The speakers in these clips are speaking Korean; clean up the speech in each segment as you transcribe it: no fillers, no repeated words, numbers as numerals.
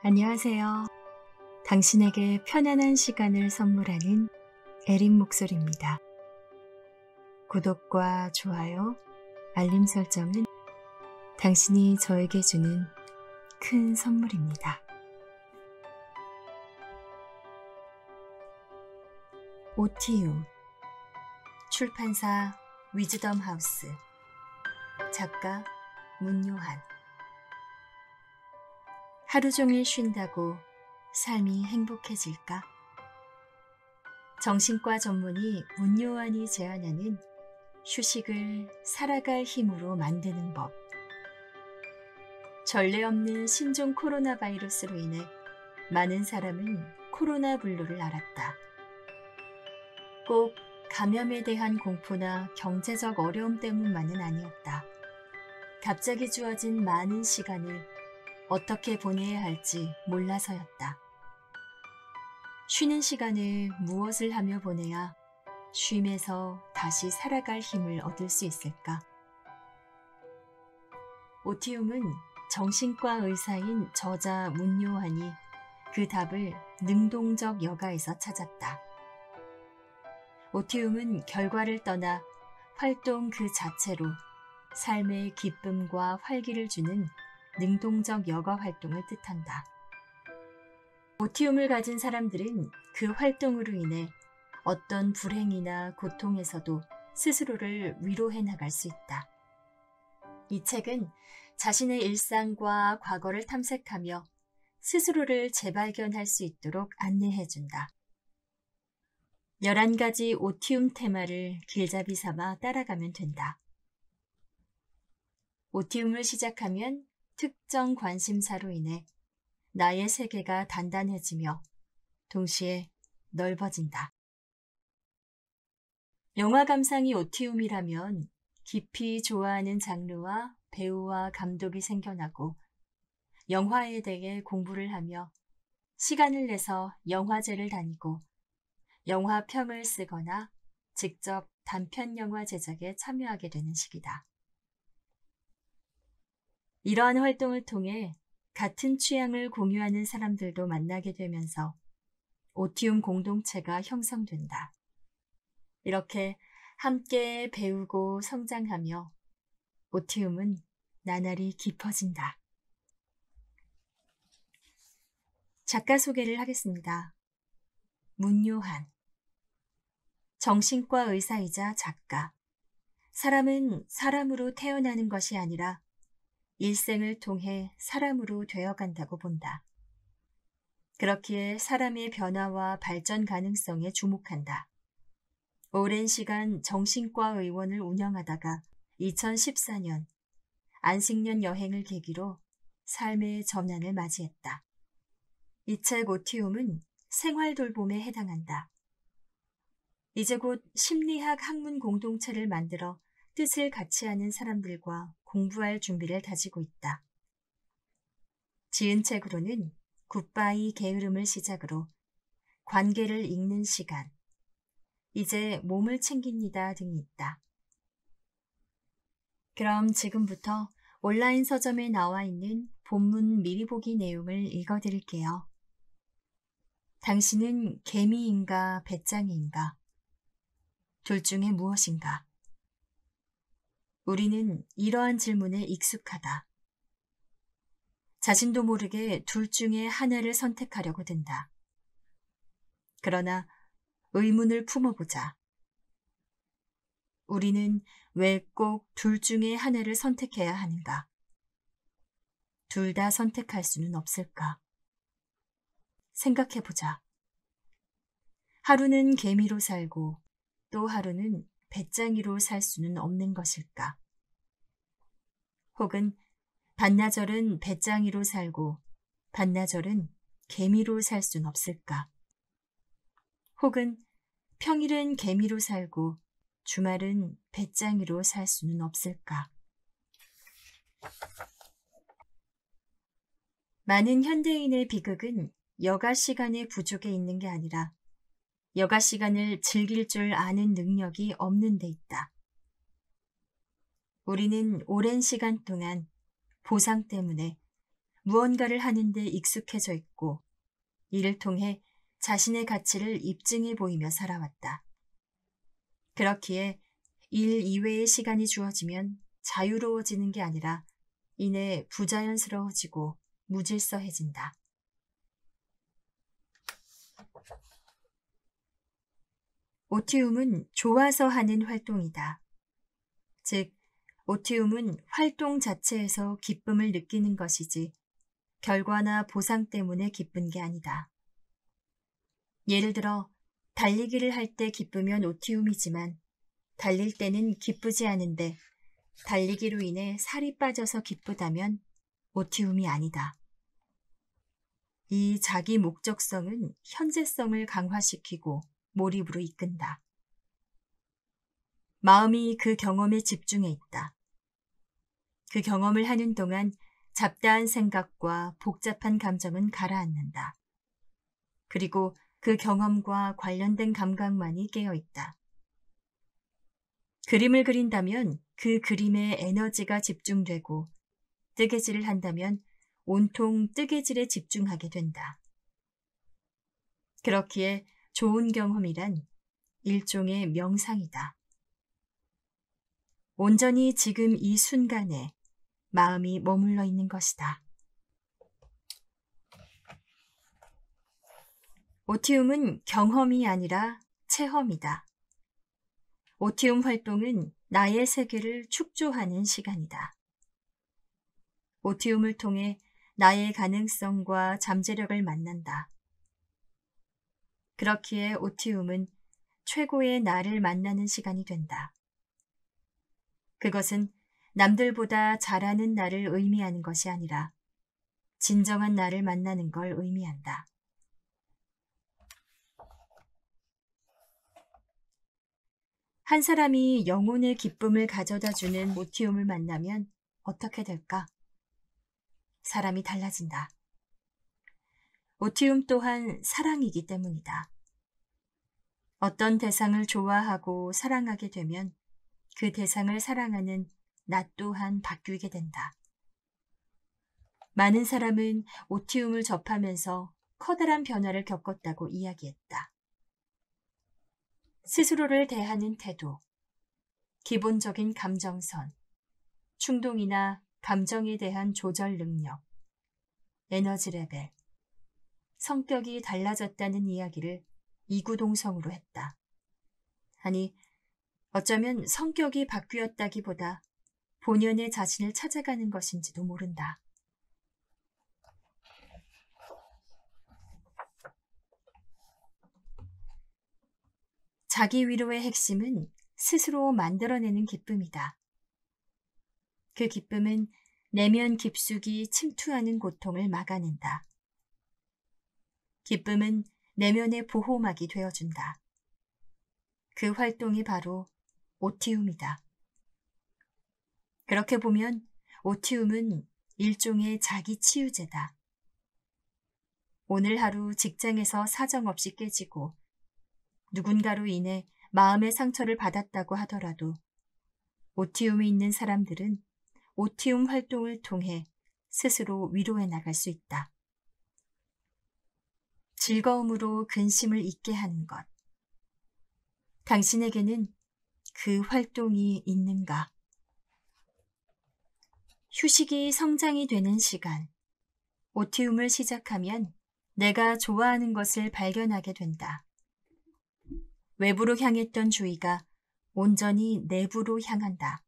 안녕하세요. 당신에게 편안한 시간을 선물하는 에린 목소리입니다. 구독과 좋아요, 알림 설정은 당신이 저에게 주는 큰 선물입니다. 오티움, 출판사 위즈덤 하우스, 작가 문요한. 하루 종일 쉰다고 삶이 행복해질까? 정신과 전문의 문요한이 제안하는 휴식을 살아갈 힘으로 만드는 법. 전례 없는 신종 코로나 바이러스로 인해 많은 사람은 코로나 블루를 앓았다. 꼭 감염에 대한 공포나 경제적 어려움 때문만은 아니었다. 갑자기 주어진 많은 시간을 어떻게 보내야 할지 몰라서였다. 쉬는 시간을 무엇을 하며 보내야 쉼에서 다시 살아갈 힘을 얻을 수 있을까? 오티움은 정신과 의사인 저자 문요한이 그 답을 능동적 여가에서 찾았다. 오티움은 결과를 떠나 활동 그 자체로 삶의 기쁨과 활기를 주는 능동적 여가 활동을 뜻한다. 오티움을 가진 사람들은 그 활동으로 인해 어떤 불행이나 고통에서도 스스로를 위로해 나갈 수 있다. 이 책은 자신의 일상과 과거를 탐색하며 스스로를 재발견할 수 있도록 안내해준다. 11가지 오티움 테마를 길잡이 삼아 따라가면 된다. 오티움을 시작하면 특정 관심사로 인해 나의 세계가 단단해지며 동시에 넓어진다. 영화 감상이 오티움이라면 깊이 좋아하는 장르와 배우와 감독이 생겨나고 영화에 대해 공부를 하며 시간을 내서 영화제를 다니고 영화 평을 쓰거나 직접 단편 영화 제작에 참여하게 되는 시기다. 이러한 활동을 통해 같은 취향을 공유하는 사람들도 만나게 되면서 오티움 공동체가 형성된다. 이렇게 함께 배우고 성장하며 오티움은 나날이 깊어진다. 작가 소개를 하겠습니다. 문요한, 정신과 의사이자 작가. 사람은 사람으로 태어나는 것이 아니라 일생을 통해 사람으로 되어간다고 본다. 그렇기에 사람의 변화와 발전 가능성에 주목한다. 오랜 시간 정신과 의원을 운영하다가 2014년 안식년 여행을 계기로 삶의 전환을 맞이했다. 이 책 오티움은 생활 돌봄에 해당한다. 이제 곧 심리학 학문 공동체를 만들어 뜻을 같이 하는 사람들과 공부할 준비를 다지고 있다. 지은 책으로는 굿바이 게으름을 시작으로 관계를 읽는 시간, 이제 몸을 챙깁니다 등이 있다. 그럼 지금부터 온라인 서점에 나와 있는 본문 미리 보기 내용을 읽어드릴게요. 당신은 개미인가 배짱이인가? 둘 중에 무엇인가? 우리는 이러한 질문에 익숙하다. 자신도 모르게 둘 중에 하나를 선택하려고 든다. 그러나 의문을 품어보자. 우리는 왜 꼭 둘 중에 하나를 선택해야 하는가? 둘 다 선택할 수는 없을까? 생각해보자. 하루는 개미로 살고 또 하루는 배짱이로 살 수는 없는 것일까? 혹은 반나절은 배짱이로 살고 반나절은 개미로 살 수는 없을까? 혹은 평일은 개미로 살고 주말은 배짱이로 살 수는 없을까? 많은 현대인의 비극은 여가 시간의 부족에 있는 게 아니라 여가 시간을 즐길 줄 아는 능력이 없는 데 있다. 우리는 오랜 시간 동안 보상 때문에 무언가를 하는데 익숙해져 있고 이를 통해 자신의 가치를 입증해 보이며 살아왔다. 그렇기에 일 이외의 시간이 주어지면 자유로워지는 게 아니라 이내 부자연스러워지고 무질서해진다. 오티움은 좋아서 하는 활동이다. 즉, 오티움은 활동 자체에서 기쁨을 느끼는 것이지 결과나 보상 때문에 기쁜 게 아니다. 예를 들어 달리기를 할 때 기쁘면 오티움이지만 달릴 때는 기쁘지 않은데 달리기로 인해 살이 빠져서 기쁘다면 오티움이 아니다. 이 자기 목적성은 현재성을 강화시키고 몰입으로 이끈다. 마음이 그 경험에 집중해 있다. 그 경험을 하는 동안 잡다한 생각과 복잡한 감정은 가라앉는다. 그리고 그 경험과 관련된 감각만이 깨어 있다. 그림을 그린다면 그 그림에 에너지가 집중되고 뜨개질을 한다면 온통 뜨개질에 집중하게 된다. 그렇기에 좋은 경험이란 일종의 명상이다. 온전히 지금 이 순간에 마음이 머물러 있는 것이다. 오티움은 경험이 아니라 체험이다. 오티움 활동은 나의 세계를 축조하는 시간이다. 오티움을 통해 나의 가능성과 잠재력을 만난다. 그렇기에 오티움은 최고의 나를 만나는 시간이 된다. 그것은 남들보다 잘하는 나를 의미하는 것이 아니라 진정한 나를 만나는 걸 의미한다. 한 사람이 영혼의 기쁨을 가져다주는 오티움을 만나면 어떻게 될까? 사람이 달라진다. 오티움 또한 사랑이기 때문이다. 어떤 대상을 좋아하고 사랑하게 되면 그 대상을 사랑하는 나 또한 바뀌게 된다. 많은 사람은 오티움을 접하면서 커다란 변화를 겪었다고 이야기했다. 스스로를 대하는 태도, 기본적인 감정선, 충동이나 감정에 대한 조절 능력, 에너지 레벨, 성격이 달라졌다는 이야기를 이구동성으로 했다. 아니, 어쩌면 성격이 바뀌었다기보다 본연의 자신을 찾아가는 것인지도 모른다. 자기 위로의 핵심은 스스로 만들어내는 기쁨이다. 그 기쁨은 내면 깊숙이 침투하는 고통을 막아낸다. 기쁨은 내면의 보호막이 되어준다. 그 활동이 바로 오티움이다. 그렇게 보면 오티움은 일종의 자기 치유제다. 오늘 하루 직장에서 사정없이 깨지고 누군가로 인해 마음의 상처를 받았다고 하더라도 오티움이 있는 사람들은 오티움 활동을 통해 스스로 위로해 나갈 수 있다. 즐거움으로 근심을 잊게 하는 것. 당신에게는 그 활동이 있는가? 휴식이 성장이 되는 시간. 오티움을 시작하면 내가 좋아하는 것을 발견하게 된다. 외부로 향했던 주의가 온전히 내부로 향한다.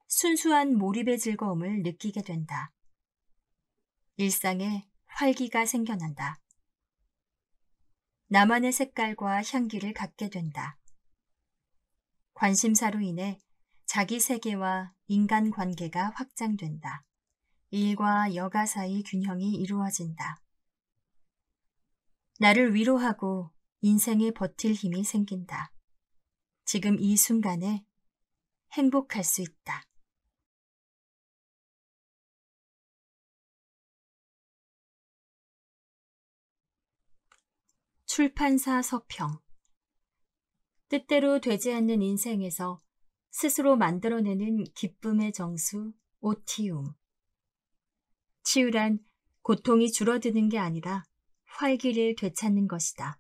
순수한 몰입의 즐거움을 느끼게 된다. 일상에 활기가 생겨난다. 나만의 색깔과 향기를 갖게 된다. 관심사로 인해 자기 세계와 인간관계가 확장된다. 일과 여가 사이 균형이 이루어진다. 나를 위로하고 인생에 버틸 힘이 생긴다. 지금 이 순간에 행복할 수 있다. 출판사 서평. 뜻대로 되지 않는 인생에서 스스로 만들어내는 기쁨의 정수 오티움. 치유란 고통이 줄어드는 게 아니라 활기를 되찾는 것이다.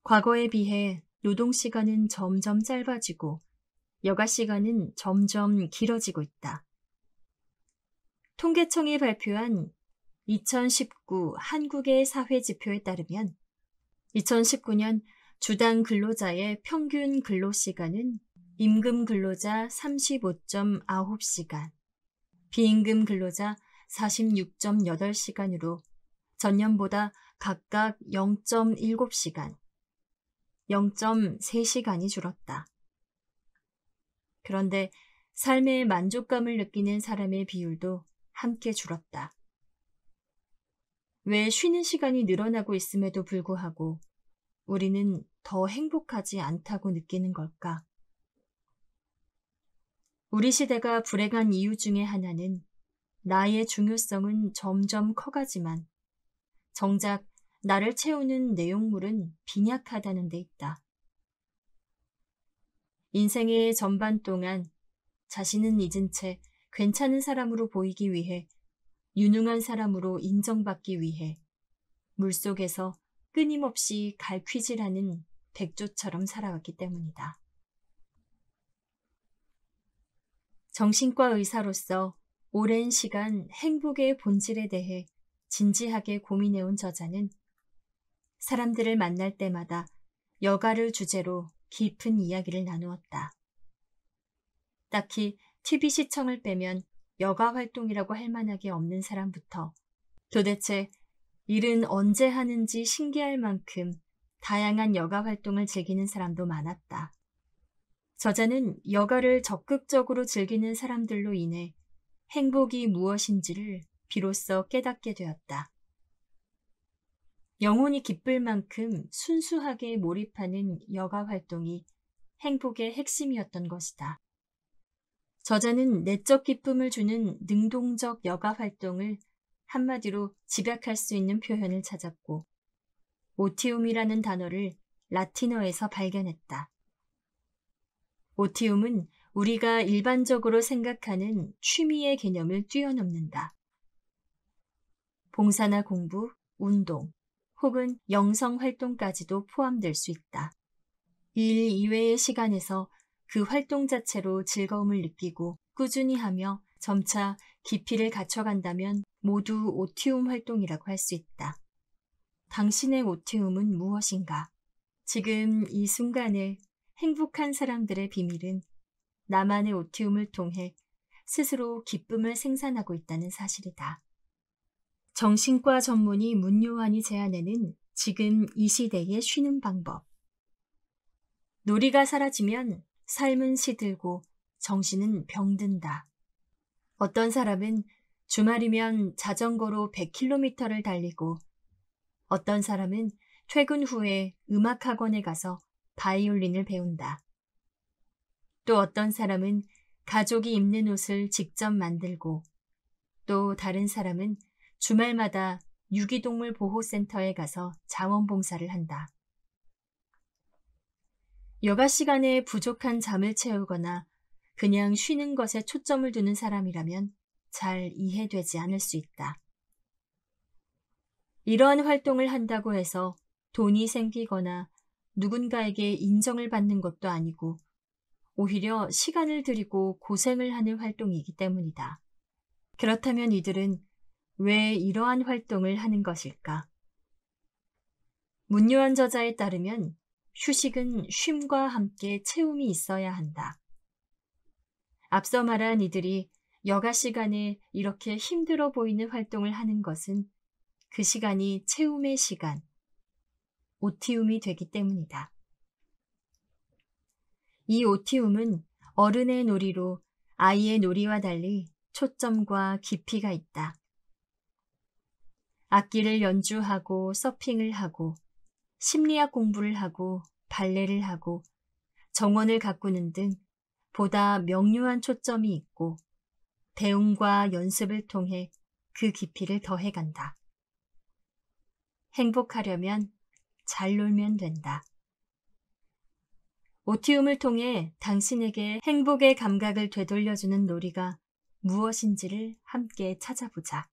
과거에 비해 노동시간은 점점 짧아지고 여가시간은 점점 길어지고 있다. 통계청이 발표한 2019 한국의 사회지표에 따르면 2019년 주당 근로자의 평균 근로시간은 임금 근로자 35.9시간, 비임금 근로자 46.8시간으로 전년보다 각각 0.7시간, 0.3시간이 줄었다. 그런데 삶의 만족감을 느끼는 사람의 비율도 함께 줄었다. 왜 쉬는 시간이 늘어나고 있음에도 불구하고 우리는 더 행복하지 않다고 느끼는 걸까? 우리 시대가 불행한 이유 중에 하나는 나의 중요성은 점점 커가지만 정작 나를 채우는 내용물은 빈약하다는 데 있다. 인생의 전반 동안 자신은 잊은 채 괜찮은 사람으로 보이기 위해, 유능한 사람으로 인정받기 위해 물속에서 끊임없이 갈퀴질하는 백조처럼 살아왔기 때문이다. 정신과 의사로서 오랜 시간 행복의 본질에 대해 진지하게 고민해온 저자는 사람들을 만날 때마다 여가를 주제로 깊은 이야기를 나누었다. 딱히 TV 시청을 빼면 여가 활동이라고 할 만하게 없는 사람부터 도대체 일은 언제 하는지 신기할 만큼 다양한 여가 활동을 즐기는 사람도 많았다. 저자는 여가를 적극적으로 즐기는 사람들로 인해 행복이 무엇인지를 비로소 깨닫게 되었다. 영혼이 기쁠 만큼 순수하게 몰입하는 여가 활동이 행복의 핵심이었던 것이다. 저자는 내적 기쁨을 주는 능동적 여가 활동을 한마디로 집약할 수 있는 표현을 찾았고 오티움이라는 단어를 라틴어에서 발견했다. 오티움은 우리가 일반적으로 생각하는 취미의 개념을 뛰어넘는다. 봉사나 공부, 운동, 혹은 영성활동까지도 포함될 수 있다. 일 이외의 시간에서 그 활동 자체로 즐거움을 느끼고 꾸준히 하며 점차 깊이를 갖춰간다면 모두 오티움 활동이라고 할 수 있다. 당신의 오티움은 무엇인가? 지금 이 순간에 행복한 사람들의 비밀은 나만의 오티움을 통해 스스로 기쁨을 생산하고 있다는 사실이다. 정신과 전문의 문요한이 제안하는 지금 이 시대의 쉬는 방법. 놀이가 사라지면 삶은 시들고 정신은 병든다. 어떤 사람은 주말이면 자전거로 100km를 달리고 어떤 사람은 퇴근 후에 음악학원에 가서 바이올린을 배운다. 또 어떤 사람은 가족이 입는 옷을 직접 만들고 또 다른 사람은 주말마다 유기동물 보호센터에 가서 자원봉사를 한다. 여가 시간에 부족한 잠을 채우거나 그냥 쉬는 것에 초점을 두는 사람이라면 잘 이해되지 않을 수 있다. 이러한 활동을 한다고 해서 돈이 생기거나 누군가에게 인정을 받는 것도 아니고 오히려 시간을 들이고 고생을 하는 활동이기 때문이다. 그렇다면 이들은 왜 이러한 활동을 하는 것일까? 문요한 저자에 따르면 휴식은 쉼과 함께 채움이 있어야 한다. 앞서 말한 이들이 여가 시간에 이렇게 힘들어 보이는 활동을 하는 것은 그 시간이 채움의 시간, 오티움이 되기 때문이다. 이 오티움은 어른의 놀이로 아이의 놀이와 달리 초점과 깊이가 있다. 악기를 연주하고 서핑을 하고 심리학 공부를 하고 발레를 하고 정원을 가꾸는 등 보다 명료한 초점이 있고 배움과 연습을 통해 그 깊이를 더해간다. 행복하려면 잘 놀면 된다. 오티움을 통해 당신에게 행복의 감각을 되돌려주는 놀이가 무엇인지를 함께 찾아보자.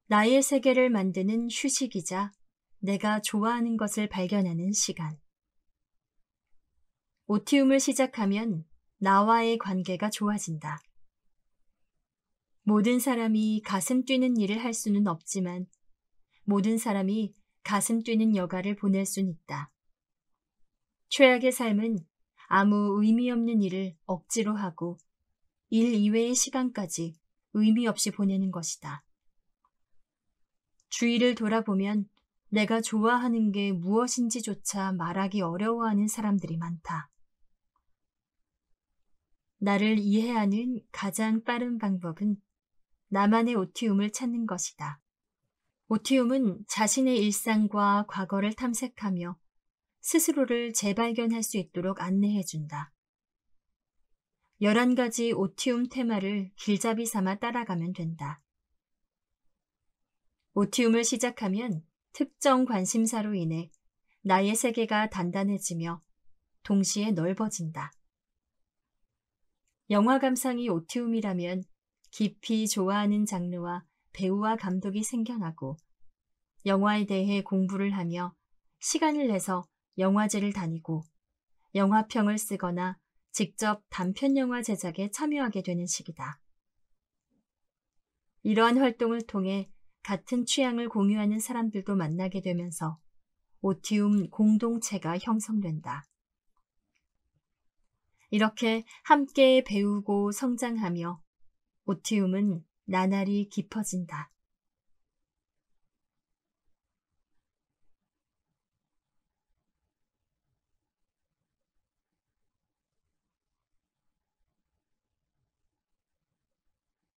나의 세계를 만드는 휴식이자 내가 좋아하는 것을 발견하는 시간. 오티움을 시작하면 나와의 관계가 좋아진다. 모든 사람이 가슴 뛰는 일을 할 수는 없지만 모든 사람이 가슴 뛰는 여가를 보낼 순 있다. 최악의 삶은 아무 의미 없는 일을 억지로 하고 일 이외의 시간까지 의미 없이 보내는 것이다. 주위를 돌아보면 내가 좋아하는 게 무엇인지조차 말하기 어려워하는 사람들이 많다. 나를 이해하는 가장 빠른 방법은 나만의 오티움을 찾는 것이다. 오티움은 자신의 일상과 과거를 탐색하며 스스로를 재발견할 수 있도록 안내해준다. 11가지 오티움 테마를 길잡이 삼아 따라가면 된다. 오티움을 시작하면 특정 관심사로 인해 나의 세계가 단단해지며 동시에 넓어진다. 영화 감상이 오티움이라면 깊이 좋아하는 장르와 배우와 감독이 생겨나고 영화에 대해 공부를 하며 시간을 내서 영화제를 다니고 영화평을 쓰거나 직접 단편영화 제작에 참여하게 되는 시기다. 이러한 활동을 통해 같은 취향을 공유하는 사람들도 만나게 되면서 오티움 공동체가 형성된다. 이렇게 함께 배우고 성장하며 오티움은 나날이 깊어진다.